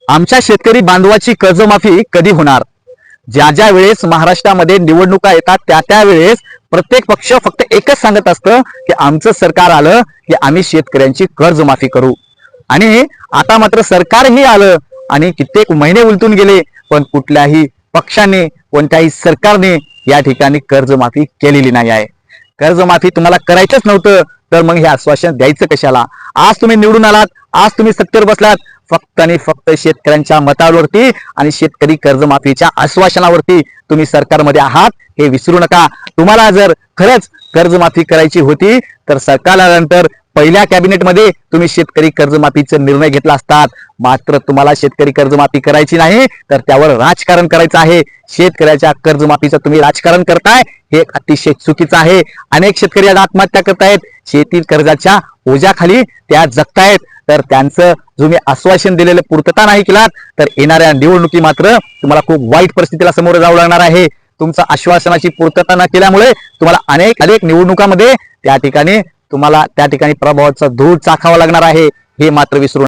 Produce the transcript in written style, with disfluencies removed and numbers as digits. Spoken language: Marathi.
आमच्या शेतकरी बांधवाची कर्जमाफी कधी होणार? ज्या ज्या वेळेस महाराष्ट्रामध्ये निवडणुका येतात त्या वेळेस प्रत्येक पक्ष फक्त एकच सांगत असतं की आमचं सरकार आलं की आम्ही शेतकऱ्यांची कर्जमाफी करू. आणि आता मात्र सरकारही आलं आणि कित्येक महिने उलटून गेले, पण कुठल्याही पक्षाने कोणत्याही सरकारने या ठिकाणी कर्जमाफी केलेली नाही आहे. कर्जमाफी तुम्हाला करायचंच नव्हतं तर मग हे आश्वासन द्यायचं कशाला? आज तुम्ही निवडून आलात, आज तुम्ही सत्तेवर बसलात, फक्त आणि फक्त शेतकऱ्यांच्या मतावरती आणि शेतकरी कर्जमाफीच्या आश्वासनावरती तुम्ही सरकारमध्ये आहात हे विसरू नका. तुम्हाला जर खरंच कर्जमाफी करायची होती तर सरकार आल्यानंतर पहिल्या कॅबिनेटमध्ये तुम्ही शेतकरी कर्जमाफीचा निर्णय घेतला असतात. मात्र तुम्हाला शेतकरी कर्जमाफी करायची नाही तर त्यावर राजकारण करायचं आहे. शेतकऱ्याच्या कर्जमाफीचं तुम्ही राजकारण करताय हे अतिशय चुकीचं आहे. अनेक शेतकरी आत्महत्या करतायत, शेती कर्जाच्या ओझ्याखाली त्या जगतायत. तर त्यांचं जो मी आश्वासन दिलेलं पूर्तता नाही केलात तर येणाऱ्या निवडणुकी मात्र तुम्हाला खूप वाईट परिस्थितीला समोर जावं लागणार आहे. तुमच्या आश्वासनाची पूर्तता न केल्यामुळे तुम्हाला अनेक निवडणुकांमध्ये त्या ठिकाणी प्रभावाचा धूळ चाखावा लागणार आहे, हे मात्र विसरू